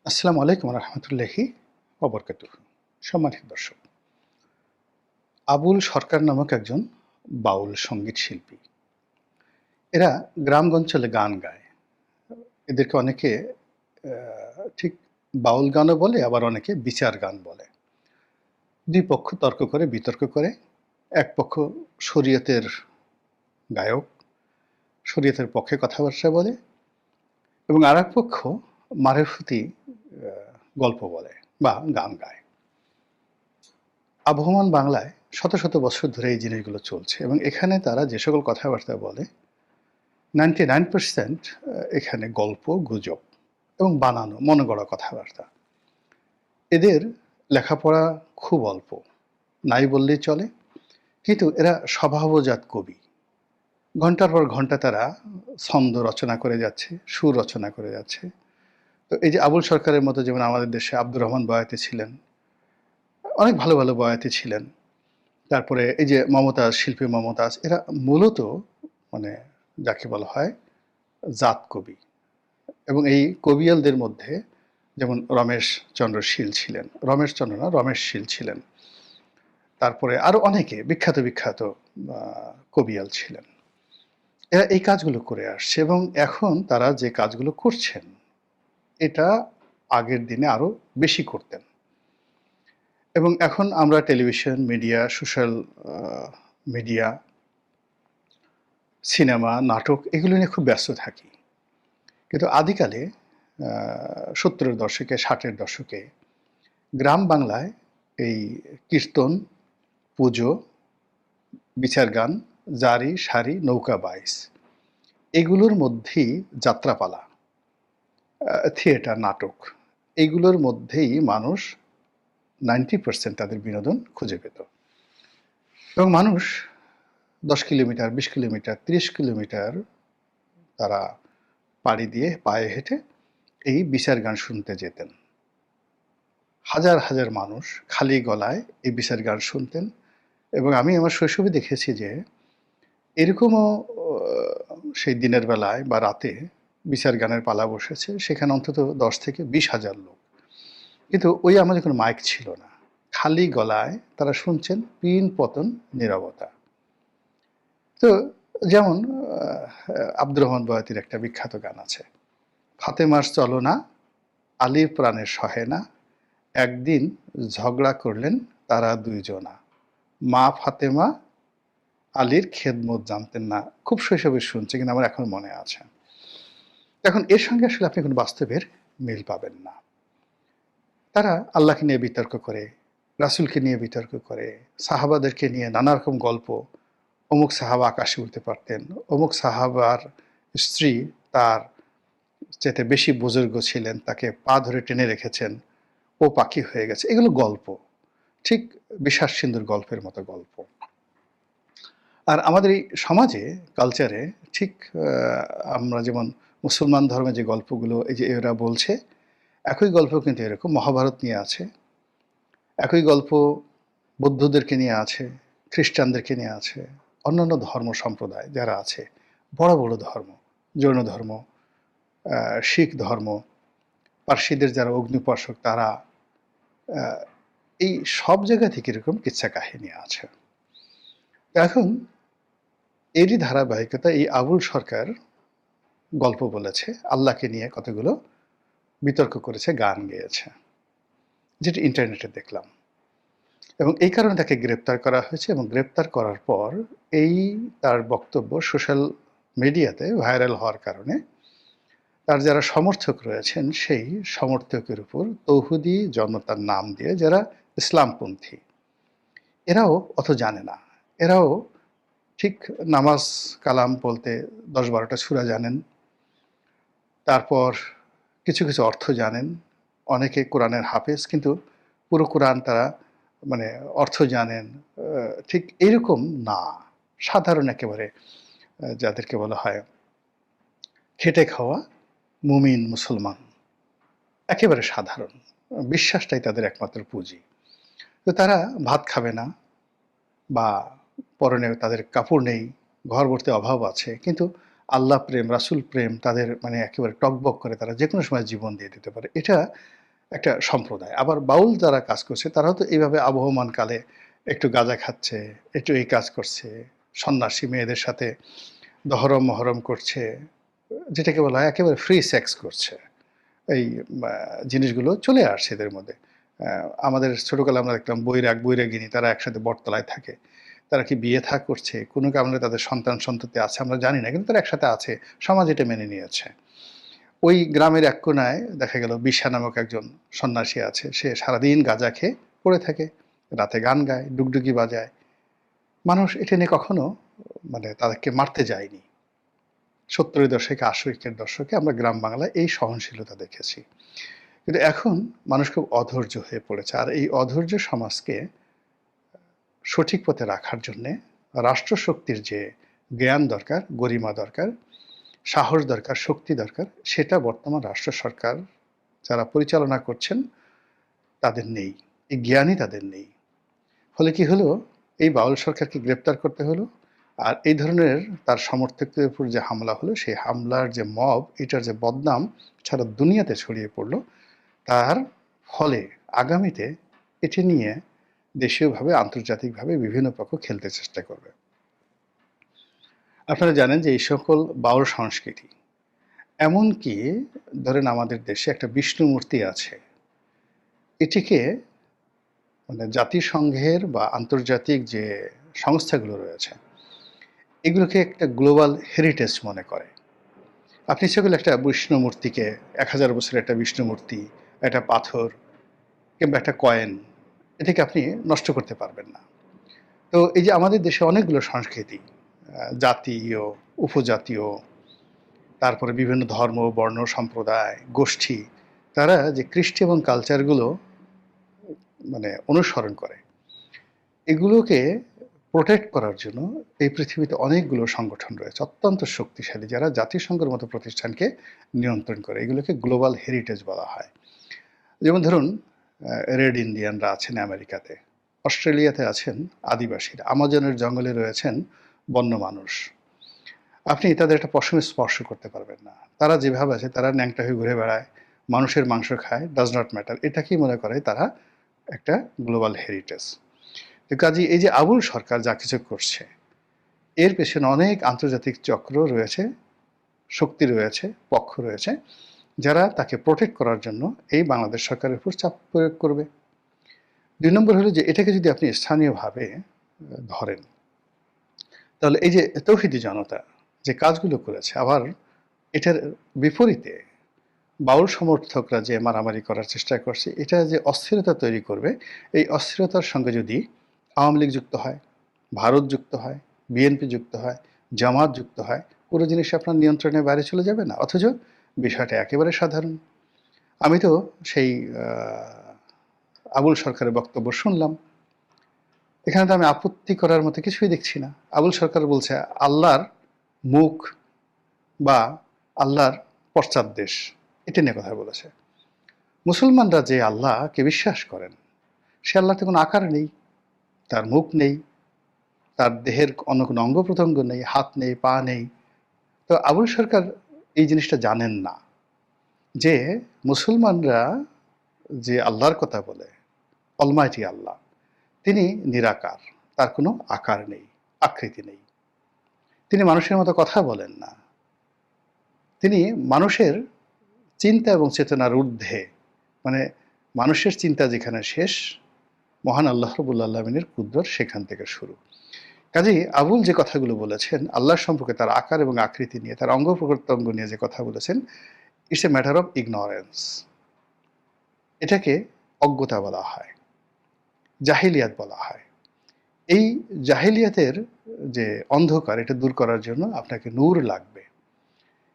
আসসালামু আলাইকুম রহমতুল্লাহি ওবরকাতুহু। সম্মানিত দর্শক, আবুল সরকার নামক একজন বাউল সঙ্গীত শিল্পী। এরা গ্রামগঞ্জলে গান গায়। এদেরকে অনেকে ঠিক বাউল গানও বলে, আবার অনেকে বিচার গান বলে। দুই পক্ষ তর্ক করে, বিতর্ক করে। এক পক্ষ শরীয়তের গায়ক, শরীয়তের পক্ষে কথাবার্তা বলে, এবং আরেক পক্ষ মারফতি গল্প বলে বা গান গায়। আবহমান বাংলায় শত শত বছর ধরে এই জিনিসগুলো চলছে, এবং এখানে তারা যে সকল কথাবার্তা বলে 99% এখানে গল্প, গুজব এবং বানানো মনগড়া কথাবার্তা। এদের লেখাপড়া খুব অল্প, নাই বললেই চলে, কিন্তু এরা স্বভাবজাত কবি। ঘন্টার পর ঘন্টা তারা ছন্দ রচনা করে যাচ্ছে, সুর রচনা করে যাচ্ছে। তো এই যে আবুল সরকারের মতো, যেমন আমাদের দেশে আব্দুর রহমান বয়াতি ছিলেন, অনেক ভালো ভালো বয়াতি ছিলেন। তারপরে এই যে মমতাজ, শিল্পী মমতাজ, এরা মূলত মানে যাকে বলা হয় জাত কবি। এবং এই কবিয়ালদের মধ্যে যেমন রমেশ চন্দ্র শীল ছিলেন, রমেশ চন্দ্র না, রমেশ শীল ছিলেন। তারপরে আরো অনেকে বিখ্যাত বিখ্যাত কবিয়াল ছিলেন। এরা এই কাজগুলো করে আসছে, এবং এখন তারা যে কাজগুলো করছেন এটা আগের দিনে আরো বেশি করতেন। এবং এখন আমরা television, media, social media, cinema, নাটক এগুলো নিয়ে খুব ব্যস্ত থাকি। কিন্তু আদিকালে 70-এর দশকে, 60-এর দশকে গ্রাম বাংলায় এই কীর্তন, পুজো, বিচার গান, জারি, সারি, নৌকা বাইচ এগুলোর মধ্যেই যাত্রাপালা, থিয়েটার, নাটক এগুলোর মধ্যেই মানুষ 90% তাদের বিনোদন খুঁজে পেত। এবং মানুষ 10 কিলোমিটার, 20 কিলোমিটার, 30 কিলোমিটার তারা পাড়ি দিয়ে পায়ে হেঁটে এই বিচার গান শুনতে যেতেন। হাজার হাজার মানুষ খালি গলায় এই বিচার গান শুনতেন। এবং আমি আমার শৈশবে দেখেছি যে এরকমও সেই দিনের বেলায় বা রাতে বিচার গানের পালা বসেছে, সেখানে অন্তত 10 থেকে 20,000 লোক। কিন্তু ওই আমাদের কোনো মাইক ছিল না, খালি গলায় তারা শুনছেন, পিন পতন নীরবতা। তো যেমন আব্দুর রহমান বয়াতির একটা বিখ্যাত গান আছে, ফাতেমার চলনা আলীর প্রাণের সহে না, একদিন ঝগড়া করলেন তারা দুইজনা, মা ফাতেমা আলীর খেদমত জানতেন না। খুব শৈশবে শুনছি, কিন্তু আমার এখন মনে আছে। এখন এর সঙ্গে আসলে আপনি কোনো বাস্তবের মিল পাবেন না। তারা আল্লাহকে নিয়ে বিতর্ক করে, রাসূলকে নিয়ে বিতর্ক করে, সাহাবাদেরকে নিয়ে নানা রকম গল্প। অমুক সাহাবা আকাশে উঠতে পারতেন, অমুক সাহাবার স্ত্রী তার চেয়ে বেশি বুজুর্গ ছিলেন, তাকে পা ধরে টেনে রেখেছেন, ও পাখি হয়ে গেছে। এগুলো গল্প, ঠিক বিশ্বাস সিন্ধুর গল্পের মতো গল্প। আর আমাদের এই সমাজে, কালচারে ঠিক আমরা যেমন মুসলমান ধর্মে যে গল্পগুলো এই যে এরা বলছে, একই গল্প কিন্তু এরকম মহাভারত নিয়ে আছে, একই গল্প বৌদ্ধদেরকে নিয়ে আছে, খ্রিস্টানদেরকে নিয়ে আছে, অন্যান্য ধর্ম সম্প্রদায় যারা আছে, বড় বড় ধর্ম, জৈন ধর্ম, শিখ ধর্ম, পার্সিদের যারা অগ্নিউপাসক তারা, এই সব জায়গা থেকে এরকম কিচ্ছা কাহিনী আছে। এখন এরই ধারাবাহিকতা এই আবুল সরকার গল্প বলেছে, আল্লাহকে নিয়ে কতগুলো বিতর্ক করেছে, গান গেয়েছে, যেটা ইন্টারনেটে দেখলাম। এবং এই কারণে তাকে গ্রেপ্তার করা হয়েছে, এবং গ্রেপ্তার করার পর এই তার বক্তব্য সোশ্যাল মিডিয়াতে ভাইরাল হওয়ার কারণে তার যারা সমর্থক রয়েছেন, সেই সমর্থকের উপর তৌহিদি জনতার নাম দিয়ে যারা ইসলামপন্থী, এরাও অত জানে না। এরাও ঠিক নামাজ কালাম বলতে 10-12টা সূরা জানেন, তারপর কিছু কিছু অর্থ জানেন, অনেকে কোরআনের হাফেজ, কিন্তু পুরো কোরআন তারা মানে অর্থ জানেন ঠিক এরকম না। সাধারণ একেবারে যাদেরকে বলা হয় খেটে খাওয়া মুমিন মুসলমান, একেবারে সাধারণ, বিশ্বাসটাই তাদের একমাত্র পুঁজি। তো তারা ভাত খাবে না, বা পরনে তাদের কাপড় নেই, ঘর ভর্তি অভাব আছে, কিন্তু আল্লাহ প্রেম, রাসূল প্রেম তাদের মানে একেবারে টগবগ করে, তারা যেকোনো সময় জীবন দিয়ে দিতে পারে। এটা একটা সম্প্রদায়। আবার বাউল যারা কাজ করছে তারাও তো এইভাবে আবহমান কালে একটু গাঁজা খাচ্ছে, একটু এই কাজ করছে, সন্ন্যাসী মেয়েদের সাথে দহরম-মহরম করছে, যেটাকে বলা হয় একেবারে ফ্রি সেক্স করছে। এই জিনিসগুলো চলে আসছে এদের মধ্যে। আমাদের ছোটকালে আমরা দেখতাম বৈরাগ, বৈরাগিনী তারা একসাথে বটতলায় থাকে। তারা কি বিয়ে থা করছে? কোনো কারণে তাদের সন্তান-সন্ততি আছে আমরা জানি না। কিন্তু তারা একসাথে আছে। সমাজ এটা মেনে নিয়েছে। ওই গ্রামের এক কোণায় দেখা গেল বিশা নামক একজন সন্ন্যাসী আছে। সে সারাদিন গাঁজা খেয়ে পড়ে থাকে। রাতে গান গায়, ডুগডুগি বাজায়। মানুষ এটা নিয়ে কখনো মানে তাদেরকে মারতে যায়নি। ৭০-এর দশকে, ৮০-এর দশকে আমরা গ্রাম বাংলায় এই সহনশীলতা দেখেছি। কিন্তু এখন মানুষ খুব অধৈর্য হয়ে পড়েছে। আর এই অধৈর্য সমাজকে সঠিক পথে রাখার জন্যে রাষ্ট্রশক্তির যে জ্ঞান দরকার, গরিমা দরকার, সাহস দরকার, শক্তি দরকার, সেটা বর্তমান রাষ্ট্র সরকার যারা পরিচালনা করছেন তাদের নেই। এই জ্ঞানই তাদের নেই। ফলে কি হলো? এই বাউল সরকারকে গ্রেপ্তার করতে হলো। আর এই ধরনের তার সমর্থকদের উপর যে হামলা হলো, সেই হামলার যে মব, এটার যে বদনাম সারা দুনিয়াতে ছড়িয়ে পড়ল, তার ফলে আগামীতে এটি নিয়ে দেশীয়ভাবে, আন্তর্জাতিকভাবে বিভিন্ন পক্ষ খেলতে চেষ্টা করবে। আপনারা জানেন যে এই সকল বাউল সংস্কৃতি, এমনকি ধরেন আমাদের দেশে একটা বিষ্ণু মূর্তি আছে, এটিকে মানে জাতিসংঘের বা আন্তর্জাতিক যে সংস্থাগুলো রয়েছে, এগুলোকে একটা গ্লোবাল হেরিটেজ মনে করে। আপনি ইচ্ছা করলে একটা বিষ্ণু মূর্তিকে ১০০০ বছরের একটা বিষ্ণু মূর্তি, একটা পাথর কিংবা একটা কয়েন, এটাকে আপনি নষ্ট করতে পারবেন না। তো এই যে আমাদের দেশে অনেকগুলো সংস্কৃতি, জাতীয়, উপজাতীয়, তারপরে বিভিন্ন ধর্ম, বর্ণ, সম্প্রদায়, গোষ্ঠী, তারা যে কৃষ্টি এবং কালচারগুলো মানে অনুসরণ করে, এগুলোকে প্রোটেক্ট করার জন্য এই পৃথিবীতে অনেকগুলো সংগঠন রয়েছে অত্যন্ত শক্তিশালী, যারা জাতিসংঘের মতো প্রতিষ্ঠানকে নিয়ন্ত্রণ করে। এগুলোকে গ্লোবাল হেরিটেজ বলা হয়। যেমন ধরুন রেড ইন্ডিয়ানরা আছেন আমেরিকাতে, অস্ট্রেলিয়াতে আছেন আদিবাসীরা, আমাজনের জঙ্গলে রয়েছেন বন্য মানুষ। আপনি তাদের একটা পশমে স্পর্শ করতে পারবেন না। তারা যেভাবে আছে, তারা ন্যাংটা হয়ে ঘুরে বেড়ায়, মানুষের মাংস খায়, ডাজ নট ম্যাটার। এটাকেই মনে করে তারা একটা গ্লোবাল হেরিটেজ। তো কাজেই এই যে আবুল সরকার যা কিছু করছে, এর পেছনে অনেক আন্তর্জাতিক চক্র রয়েছে, শক্তি রয়েছে, পক্ষ রয়েছে, যারা তাকে প্রোটেক্ট করার জন্য এই বাংলাদেশ সরকারের উপর চাপ প্রয়োগ করবে। ২ নম্বর হলো যে এটাকে যদি আপনি স্থানীয়ভাবে ধরেন, তাহলে এই যে তৌহিদি জনতা যে কাজগুলো করেছে, আবার এটার বিপরীতে বাউল সমর্থকরা যে মারামারি করার চেষ্টা করছে, এটা যে অস্থিরতা তৈরি করবে, এই অস্থিরতার সঙ্গে যদি আওয়ামী লীগ যুক্ত হয়, ভারত যুক্ত হয়, বিএনপি যুক্ত হয়, জামাত যুক্ত হয়, পুরো জিনিস আপনার নিয়ন্ত্রণের বাইরে চলে যাবে না? অথচ বিষয়টা একেবারে সাধারণ। আমি তো সেই আবুল সরকারের বক্তব্য শুনলাম। এখানে তো আমি আপত্তি করার মতো কিছুই দেখছি না। আবুল সরকার বলছে আল্লাহর মুখ বা আল্লাহর পশ্চাৎদেশ, এটা নিয়ে কথা বলেছে। মুসলমানরা যে আল্লাহকে বিশ্বাস করেন, সে আল্লাহতে কোনো আকার নেই, তার মুখ নেই, তার দেহের অন্য কোনো অঙ্গ প্রত্যঙ্গ নেই, হাত নেই, পা নেই। তো আবুল সরকার এই জিনিসটা জানেন না যে মুসলমানরা যে আল্লাহর কথা বলে, অলমাইটি আল্লাহ, তিনি নিরাকার, তার কোনো আকার নেই, আকৃতি নেই। তিনি মানুষের মতো কথা বলেন না, তিনি মানুষের চিন্তা এবং চেতনার ঊর্ধ্বে, মানে মানুষের চিন্তা যেখানে শেষ, মহান আল্লাহ রাব্বুল আলামিনের কুদরত সেখান থেকে শুরু। কাজেই আবুল যে কথাগুলো বলেছেন আল্লাহ সম্পর্কে, তার আকার এবং আকৃতি নিয়ে, তার অঙ্গ প্রত্যঙ্গ নিয়ে যে কথা বলেছেন, it's a matter of ignorance. এটাকে অজ্ঞতা বলা হয়, জাহিলিয়াত বলা হয়। এই জাহিলিয়াতের যে অন্ধকার, এটা দূর করার জন্য আপনাকে নূর লাগবে।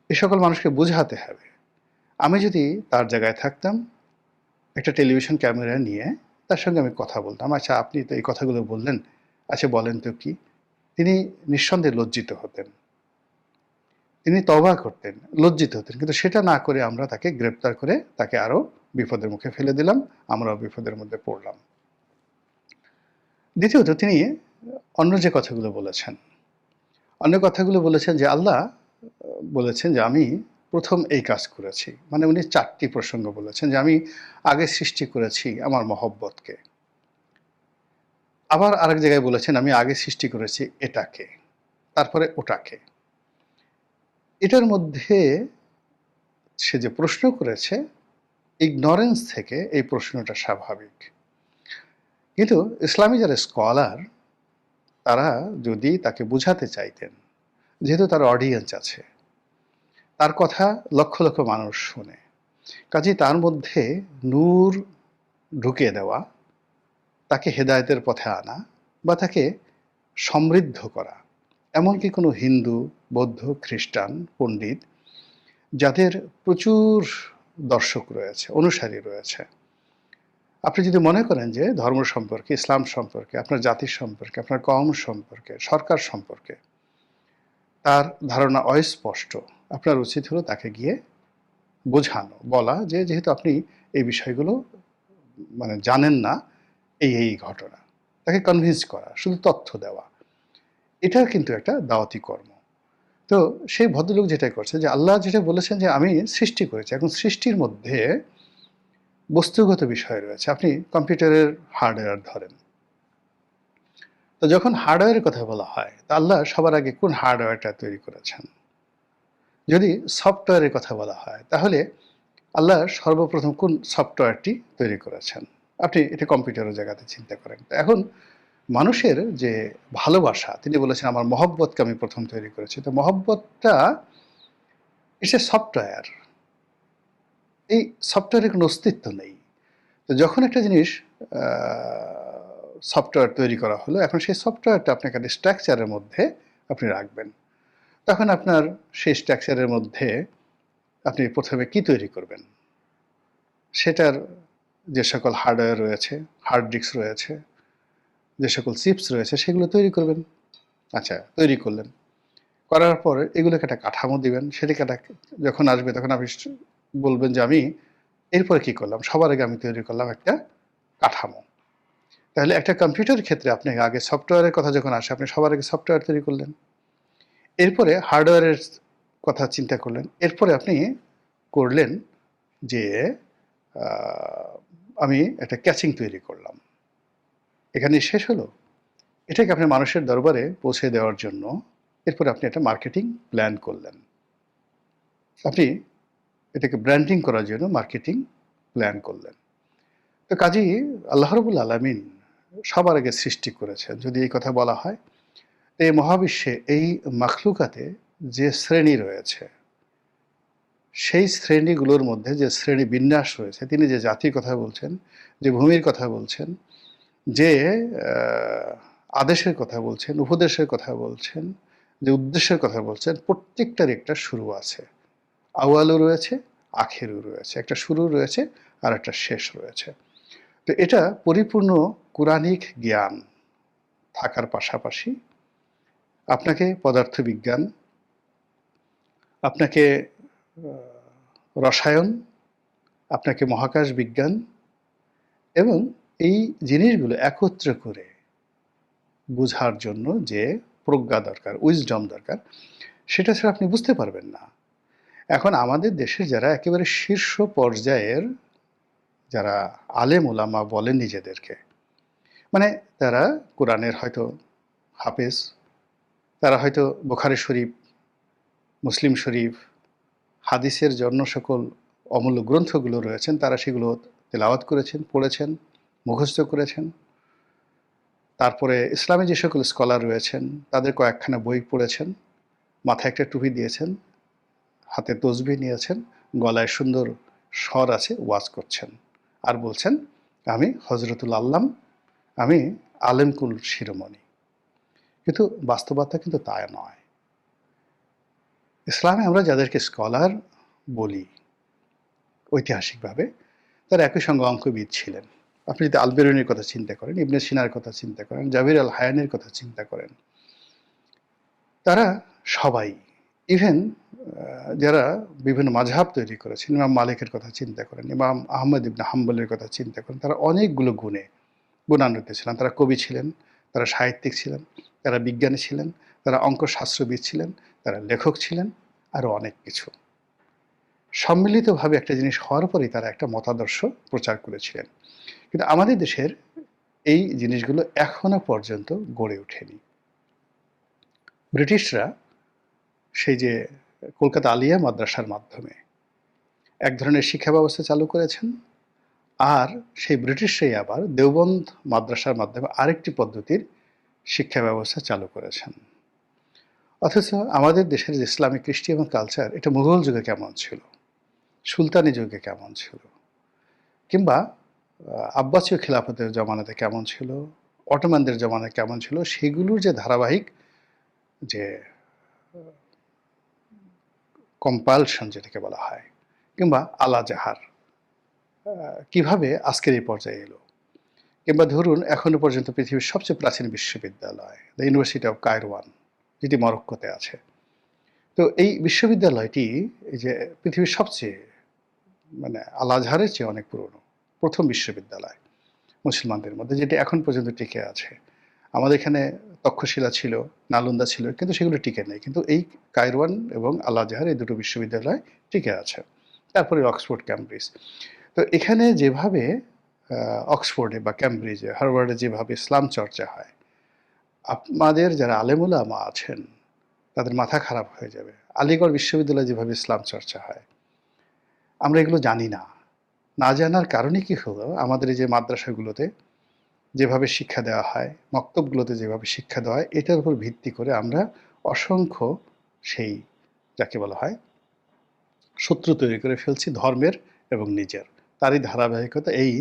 এ সকল মানুষকে বোঝাতে হবে। আমি যদি তার জায়গায় থাকতাম, একটা টেলিভিশন ক্যামেরা নিয়ে তার সঙ্গে আমি কথা বলতাম, আচ্ছা আপনি তো এই কথাগুলো বললেন, আচ্ছা বলেন তো কি? তিনি নিঃসন্দেহে লজ্জিত হতেন, তিনি তওবা করতেন, লজ্জিত হতেন। কিন্তু সেটা না করে আমরা তাকে গ্রেপ্তার করে তাকে আরও বিপদের মুখে ফেলে দিলাম, আমরাও বিপদের মধ্যে পড়লাম। দ্বিতীয়ত তিনি অন্য যে কথাগুলো বলেছেন, অন্য কথাগুলো বলেছেন যে আল্লাহ বলেছেন যে আমি প্রথম এই কাজ করেছি, মানে উনি 4টি প্রসঙ্গ বলেছেন যে আমি আগে সৃষ্টি করেছি আমার মহব্বতকে। আবার আরেক জায়গায় বলেছেন আমি আগে সৃষ্টি করেছি এটাকে, তারপরে ওটাকে। এটার মধ্যে সে যে প্রশ্ন করেছে, ইগনোরেন্স থেকে এই প্রশ্নটা স্বাভাবিক। কিন্তু ইসলামী যারা স্কলার, তারা যদি তাকে বুঝাতে চাইতেন, যেহেতু তার অডিয়েন্স আছে, তার কথা লক্ষ লক্ষ মানুষ শুনে, কাজেই তার মধ্যে নূর ঢুকিয়ে দেওয়া, তাকে হেদায়েতের পথে আনা বা তাকে সমৃদ্ধ করা। এমনকি কোনো হিন্দু, বৌদ্ধ, খ্রিস্টান পণ্ডিত যাদের প্রচুর দর্শক রয়েছে, অনুসারী রয়েছে, আপনি যদি মনে করেন যে ধর্ম সম্পর্কে, ইসলাম সম্পর্কে, আপনার জাতির সম্পর্কে, আপনার কওম সম্পর্কে, সরকার সম্পর্কে তার ধারণা অস্পষ্ট, আপনার উচিত হলো তাকে গিয়ে বোঝানো, বলা যে যেহেতু আপনি এই বিষয়গুলো মানে জানেন না, এই ঘটনা, তাকে কনভিন্স করা, শুধু তথ্য দেওয়া, এটা কিন্তু একটা দাওয়াতি কর্ম। তো সেই ভদ্রলোক যেটা করছে যে আল্লাহ যেটা বলেছেন যে আমি সৃষ্টি করেছি, এখন সৃষ্টির মধ্যে বস্তুগত বিষয় রয়েছে। আপনি কম্পিউটারের হার্ডওয়্যার ধরেন, তো যখন হার্ডওয়্যারের কথা বলা হয়, তা আল্লাহ সবার আগে কোন হার্ডওয়্যারটা তৈরি করেছেন? যদি সফটওয়্যারের কথা বলা হয়, তাহলে আল্লাহ সর্বপ্রথম কোন সফটওয়্যারটি তৈরি করেছেন? আপনি এটা কম্পিউটারের জায়গাতে চিন্তা করেন। তো এখন মানুষের যে ভালোবাসা, তিনি বলেছেন আমার মহব্বতকে আমি প্রথম তৈরি করেছি। তো মহব্বতটা ইটস এ সফটওয়্যার। এই সফটওয়্যারের কোনো অস্তিত্ব নেই। তো যখন একটা জিনিস সফটওয়্যার তৈরি করা হলো, এখন সেই সফটওয়্যারটা আপনাকে একটা স্ট্রাকচারের মধ্যে আপনি রাখবেন। তখন আপনার সেই স্ট্রাকচারের মধ্যে আপনি প্রথমে কি তৈরি করবেন? সেটার যে সকল হার্ডওয়্যার রয়েছে, হার্ড ডিস্ক রয়েছে, যে সকল চিপস রয়েছে, সেগুলো তৈরি করবেন। আচ্ছা, তৈরি করলেন। করার পরে এগুলোকে একটা কাঠামো দিবেন। সেটাকে একটা যখন আসবে তখন আপনি বলবেন যে আমি এরপরে কি করলাম? সবার আগে আমি তৈরি করলাম একটা কাঠামো। তাহলে একটা কম্পিউটারের ক্ষেত্রে আপনি আগে সফটওয়্যারের কথা যখন আসে, আপনি সবার আগে সফটওয়্যার তৈরি করলেন। এরপরে হার্ডওয়্যারের কথা চিন্তা করলেন। এরপরে আপনি করলেন যে আ আমি একটা ক্যাচিং তৈরি করলাম। এখানেই শেষ হলো? এটাকে আপনি মানুষের দরবারে পৌঁছে দেওয়ার জন্য এরপরে আপনি একটা মার্কেটিং প্ল্যান করলেন। আপনি এটাকে ব্র্যান্ডিং করার জন্য মার্কেটিং প্ল্যান করলেন। তো কাজেই আল্লাহ রাব্বুল আলামিন সবার আগে সৃষ্টি করেছেন, যদি এই কথা বলা হয়। এই মহাবিশ্বে এই মাখলুকাতে যে শ্রেণী রয়েছে, সেই শ্রেণীগুলোর মধ্যে যে শ্রেণী বিন্যাস রয়েছে, তিনি যে জাতির কথা বলছেন, যে ভূমির কথা বলছেন, যে আদেশের কথা বলছেন, উপদেশের কথা বলছেন, যে উদ্দেশ্যের কথা বলছেন, প্রত্যেকটার একটা শুরু আছে। আউয়ালও রয়েছে, আখেরও রয়েছে। একটা শুরু রয়েছে আর একটা শেষ রয়েছে। তো এটা পরিপূর্ণ কুরানিক জ্ঞান থাকার পাশাপাশি আপনাকে পদার্থবিজ্ঞান, আপনাকে রসায়ন, আপনাকে মহাকাশ বিজ্ঞান এবং এই জিনিসগুলো একত্র করে বোঝার জন্য যে প্রজ্ঞা দরকার, উইজডম দরকার, সেটা ছাড়া আপনি বুঝতে পারবেন না। এখন আমাদের দেশে যারা একেবারে শীর্ষ পর্যায়ের যারা আলেম ওলামা বলেন নিজেদেরকে, মানে তারা কোরআনের হয়তো হাফেজ, তারা হয়তো বুখারী শরীফ, মুসলিম শরীফ, হাদিসের জন্য সকল অমূল্য গ্রন্থগুলো রয়েছেন, তারা সেগুলো তেলাওয়াত করেছেন, পড়েছেন, মুখস্থ করেছেন। তারপরে ইসলামে যে সকল স্কলার রয়েছেন, তাদের কয়েকখানা বই পড়েছেন, মাথায় একটা টুপি দিয়েছেন, হাতে তসবিহ নিয়েছেন, গলায় সুন্দর স্বর আছে, ওয়াজ করছেন। আর বলছেন, আমি হজরতুল আল্লাম, আমি আলেমকুল শিরোমণি। কিন্তু বাস্তবতা কিন্তু তা নয়। ইসলামে আমরা যাদেরকে স্কলার বলি ঐতিহাসিকভাবে, তারা একই সঙ্গে অঙ্কবিদ ছিলেন। আপনি যদি আল বেরুনির কথা চিন্তা করেন, ইবনে সিনার কথা চিন্তা করেন, জাবির আল হায়ানের কথা চিন্তা করেন, তারা সবাই, ইভেন যারা বিভিন্ন মাযহাব তৈরি করেছেন, ইমাম মালিকের কথা চিন্তা করেন, ইমাম আহমদ ইবনে হাম্বলের কথা চিন্তা করেন, তারা অনেকগুলো গুণে গুণান্বিত ছিলেন। তারা কবি ছিলেন, তারা সাহিত্যিক ছিলেন, তারা বিজ্ঞানী ছিলেন, তারা অঙ্কশাস্ত্রবিদ ছিলেন, তারা লেখক ছিলেন, আরও অনেক কিছু। সম্মিলিতভাবে একটা জিনিস হওয়ার পরেই তারা একটা মতাদর্শ প্রচার করেছিলেন। কিন্তু আমাদের দেশের এই জিনিসগুলো এখনো পর্যন্ত গড়ে ওঠেনি। ব্রিটিশরা সেই যে কলকাতা আলিয়া মাদ্রাসার মাধ্যমে এক ধরনের শিক্ষা ব্যবস্থা চালু করেছেন, আর সেই ব্রিটিশরাই আবার দেওবন্দ মাদ্রাসার মাধ্যমে আরেকটি পদ্ধতির শিক্ষা ব্যবস্থা চালু করেছেন। অথচ আমাদের দেশের যে ইসলামিক কৃষ্টি এবং কালচার, এটা মুঘল যুগে কেমন ছিল, সুলতানি যুগে কেমন ছিল, কিংবা আব্বাসীয় খিলাফতের জমানাতে কেমন ছিল, অটোমানদের জমানায় কেমন ছিল, সেগুলোর যে ধারাবাহিক যে কম্পালশন যেটাকে বলা হয়, কিংবা আলা জাহার কিভাবে আজকের এই পর্যায়ে এলো, কিংবা ধরুন এখনো পর্যন্ত পৃথিবীর সবচেয়ে প্রাচীন বিশ্ববিদ্যালয় দ্য ইউনিভার্সিটি অফ কায়রোয়ান, যেটি মরক্কোতে আছে। তো এই বিশ্ববিদ্যালয়টি এই যে পৃথিবীর সবচেয়ে মানে আল আজহারের চেয়ে অনেক পুরনো প্রথম বিশ্ববিদ্যালয় মুসলমানদের মধ্যে, যেটি এখন পর্যন্ত টিকে আছে। আমাদের এখানে তক্ষশিলা ছিল, নালন্দা ছিল, কিন্তু সেগুলো টিকে নেই। কিন্তু এই কায়রোয়ান এবং আল আজহার এই দুটো বিশ্ববিদ্যালয় টিকে আছে। তারপরে অক্সফোর্ড, ক্যামব্রিজ। তো এখানে যেভাবে অক্সফোর্ডে বা ক্যামব্রিজে, হার্ভার্ডে যেভাবে ইসলাম চর্চা হয়, আপনাদের যারা আলেমুলামা আছেন তাদের মাথা খারাপ হয়ে যাবে। আলিগড় বিশ্ববিদ্যালয়ে যেভাবে ইসলাম চর্চা হয়, আমরা এগুলো জানি না। না জানার কারণে কি হলো, আমাদের এই যে মাদ্রাসাগুলোতে যেভাবে শিক্ষা দেওয়া হয়, মক্তবগুলোতে যেভাবে শিক্ষা দেওয়া হয়, এটার উপর ভিত্তি করে আমরা অসংখ্য সেই যাকে বলা হয় শত্রু তৈরি করে ফেলছি, ধর্মের এবং নিজের। তারই ধারাবাহিকতা এই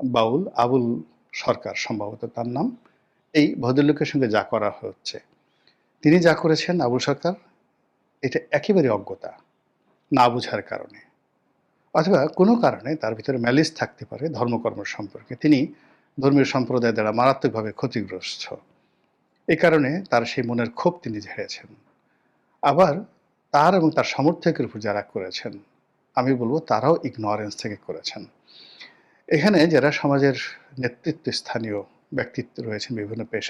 বাউল আবুল সরকার, সম্ভবত তার নাম, এই ভদ্রলোকের সঙ্গে যা করা হচ্ছে, তিনি যা করেছেন আবুল সরকার, এটা একেবারে অজ্ঞতা, না বোঝার কারণে, অথবা কোনো কারণে তার ভিতরে ম্যালিস থাকতে পারে ধর্মকর্ম সম্পর্কে। তিনি ধর্মীয় সম্প্রদায় দ্বারা মারাত্মকভাবে ক্ষতিগ্রস্ত, এই কারণে তার সেই মনের ক্ষোভ তিনি ঝেড়েছেন। আবার তার এবং তার সমর্থকের উপর যারা করেছেন, আমি বলবো তারাও ইগনোরেন্স থেকে করেছেন। এখানে যারা সমাজের নেতৃত্ব স্থানীয় ব্যক্তিত্ব রয়েছেন বিভিন্ন পেশা